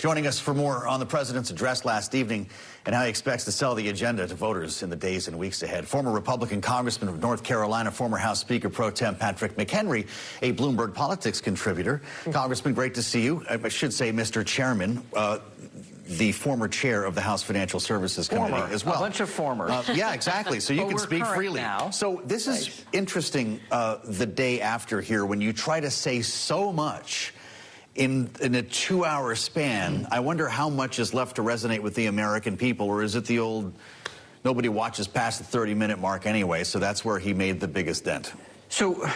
Joining us for more on the president's address last evening and how he expects to sell the agenda to voters in the days and weeks ahead. Former Republican Congressman of North Carolina, former House Speaker Pro Tem Patrick McHenry, a Bloomberg politics contributor. Congressman, great to see you. I should say, Mr. Chairman, the former chair of the House Financial Services Committee as well. A bunch of former. Yeah, exactly. So you can speak freely. Now. So this is interesting the day after here when you try to say so much in a 2-hour span. I wonder how much is left to resonate with the American people, or is it the old nobody watches past the 30-minute mark anyway, so that's where he made the biggest dent? So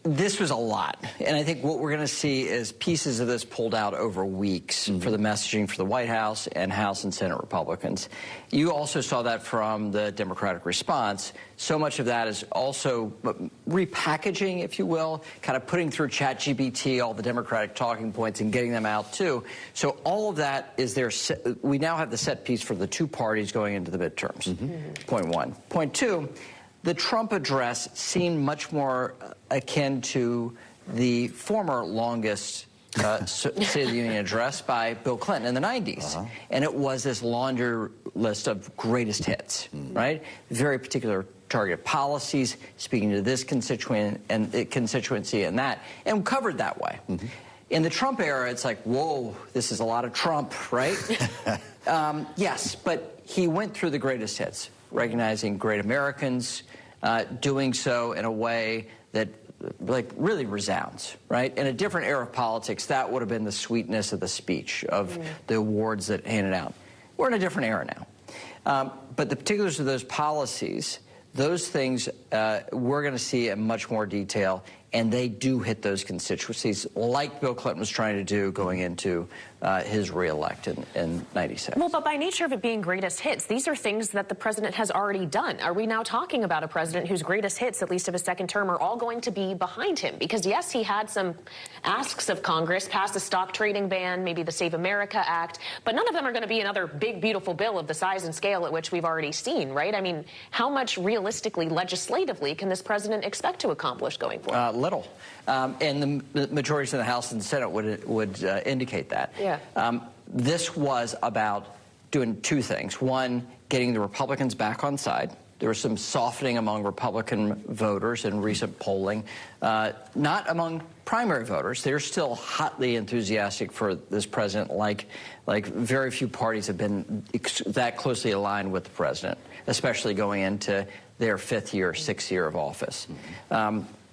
this was a lot, and I think what we're going to see is pieces of this pulled out over weeks for the messaging for the White House and House and Senate Republicans. You also saw that from the Democratic response. So much of that is also repackaging, if you will, kind of putting through ChatGPT all the Democratic talking points and getting them out too. So all of that is there. We now have the set piece for the two parties going into the midterms. Point one. Point two. The Trump address seemed much more akin to the former longest State of the Union address by Bill Clinton in the 90s. And it was this laundry list of greatest hits, right? Very particular targeted policies, speaking to this constituency and that, and covered that way. In the Trump era, it's like, whoa, this is a lot of Trump, right? Yes, but he went through the greatest hits, recognizing great Americans, doing so in a way that really resounds, right? In a different era of politics, that would have been the sweetness of the speech, of the awards that handed out. We're in a different era now. But the particulars of those policies, those things we're going to see in much more detail, and they do hit those constituencies like Bill Clinton was trying to do going into his re-elect in 96. Well, but by nature of it being greatest hits, these are things that the president has already done. Are we now talking about a president whose greatest hits, at least of his second term, are all going to be behind him? Because, yes, he had some asks of Congress, passed a stock trading ban, maybe the Save America Act, but none of them are going to be another big, beautiful bill of the size and scale at which we've already seen, right? I mean, how much realistically, legislatively, can this president expect to accomplish going forward? Little. And the majorities in the House and Senate would indicate that. Yeah. This was about doing two things. One, getting the Republicans back on side. There was some softening among Republican voters in recent polling, not among primary voters. They're still hotly enthusiastic for this president, like very few parties have been that closely aligned with the president, especially going into their 5th year, 6th year of office.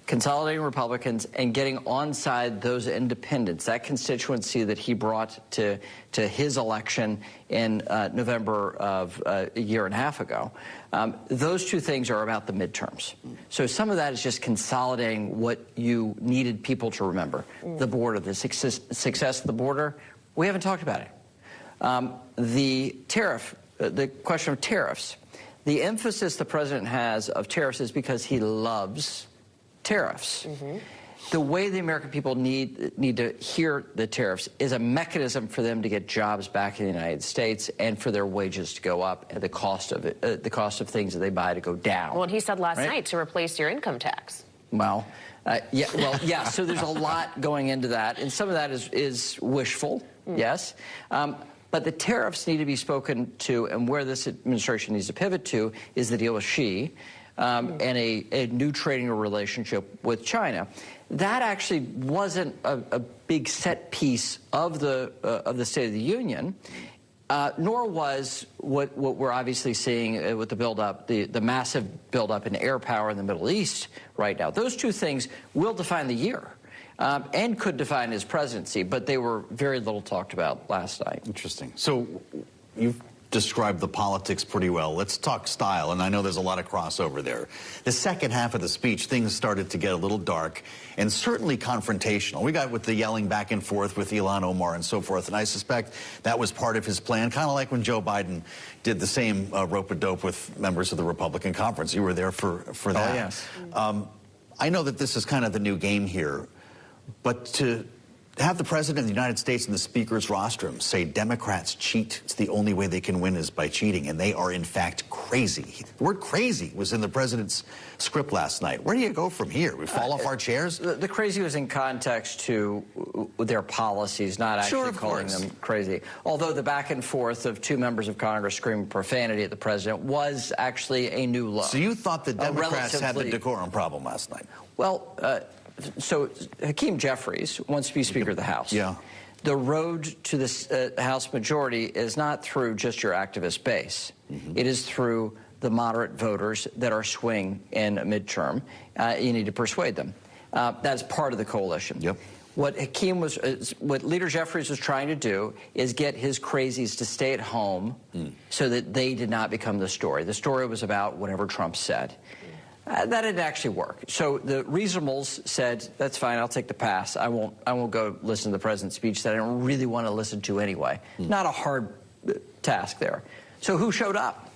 Consolidating Republicans and getting onside those independents, that constituency that he brought to his election in November of a year and a half ago. Those two things are about the midterms. So some of that is just consolidating what you needed people to remember. The border, the success of the border, we haven't talked about it. The question of tariffs. The emphasis the president has of tariffs is because he loves tariffs. The way the American people need to hear the tariffs is a mechanism for them to get jobs back in the United States and for their wages to go up and the cost of things that they buy to go down. Well, and he said last night to replace your income tax. Well, yeah. So there's a lot going into that, and some of that is wishful, yes. But the tariffs need to be spoken to, and where this administration needs to pivot to is the deal with Xi. And a new trading relationship with China. That actually wasn't a big set piece of the State of the Union, nor was what we're obviously seeing with the buildup, the massive buildup in air power in the Middle East right now. Those two things will define the year. And could define his presidency, but they were very little talked about last night. Interesting. So you've described the politics pretty well. Let's talk style, and I know there's a lot of crossover there. The second half of the speech, things started to get a little dark and certainly confrontational. We got with the yelling back and forth with Ilhan Omar and so forth, and I suspect that was part of his plan, kind of like when Joe Biden did the same rope-a-dope with members of the Republican conference. You were there for that. Oh, yes. I know that this is kind of the new game here, but to have the President of the United States and the Speaker's rostrum say Democrats cheat. It's the only way they can win is by cheating, and they are, in fact, crazy. The word crazy was in the President's script last night. Where do you go from here? We fall off our chairs? The crazy was in context to their policies, not actually calling them crazy. Although the back and forth of two members of Congress screaming profanity at the President was actually a new low. So you thought the Democrats had the decorum problem last night? Well, so Hakeem Jeffries wants to be Speaker of the House. Yeah. The road to this House majority is not through just your activist base. It is through the moderate voters that are swing in a midterm. You need to persuade them. That's part of the coalition. Yep. What what Leader Jeffries was trying to do is get his crazies to stay at home so that they did not become the story. The story was about whatever Trump said. That didn't actually work. So the reasonables said, that's fine, I'll take the pass. I won't go listen to the president's speech that I don't really want to listen to anyway. Not a hard task there. So who showed up?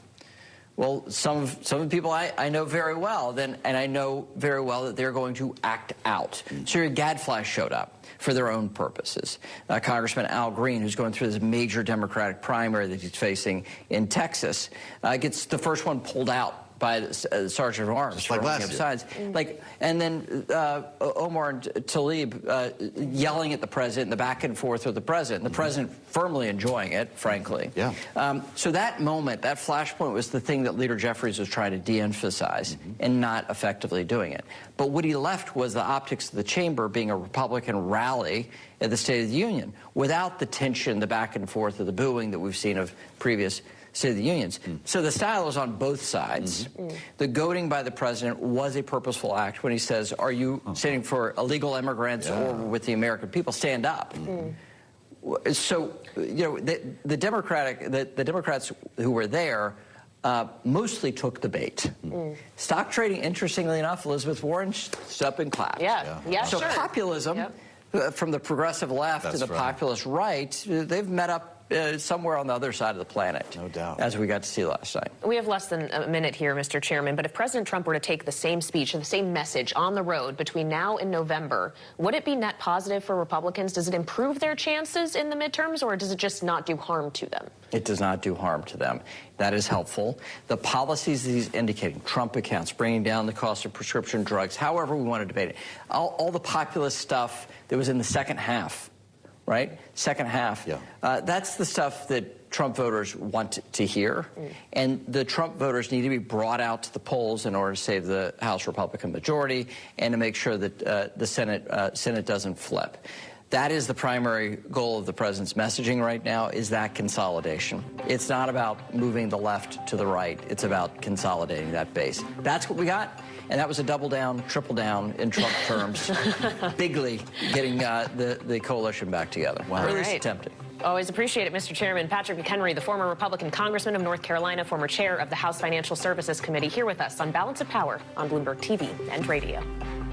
Well, some of the people I know very well, and I know very well that they're going to act out. Senator Gadfly showed up for their own purposes. Congressman Al Green, who's going through this major Democratic primary that he's facing in Texas, gets the first one pulled out by the Sergeant of Arms. Just like last year. And then Omar and Tlaib yelling at the president, and the back and forth with the president. The president firmly enjoying it, frankly. Yeah. So that moment, that flashpoint was the thing that Leader Jeffries was trying to de-emphasize and not effectively doing it. But what he left was the optics of the chamber being a Republican rally at the State of the Union without the tension, the back and forth of the booing that we've seen of previous State of the Unions. So the style is on both sides. The goading by the president was a purposeful act when he says, are you standing for illegal immigrants or with the American people? Stand up. So, you know, the Democrats who were there mostly took the bait. Stock trading, interestingly enough, Elizabeth Warren stood up and clapped. So populism from the progressive left to the populist right, they've met up somewhere on the other side of the planet. No doubt. As we got to see last night. We have less than a minute here, Mr. Chairman, but if President Trump were to take the same speech and the same message on the road between now and November, would it be net positive for Republicans? Does it improve their chances in the midterms, or does it just not do harm to them? It does not do harm to them. That is helpful. The policies that he's indicating, Trump accounts, bringing down the cost of prescription drugs, however we want to debate it, all the populist stuff that was in the second half, right? Second half. That's the stuff that Trump voters want to hear. And the Trump voters need to be brought out to the polls in order to save the House Republican majority and to make sure that the Senate doesn't flip. That is the primary goal of the president's messaging right now, is that consolidation. It's not about moving the left to the right. It's about consolidating that base. That's what we got. And that was a double down, triple down in Trump terms, bigly getting the coalition back together. Wow. Or at least attempting. Always appreciate it, Mr. Chairman. Patrick McHenry, the former Republican congressman of North Carolina, former chair of the House Financial Services Committee, here with us on Balance of Power on Bloomberg TV and radio.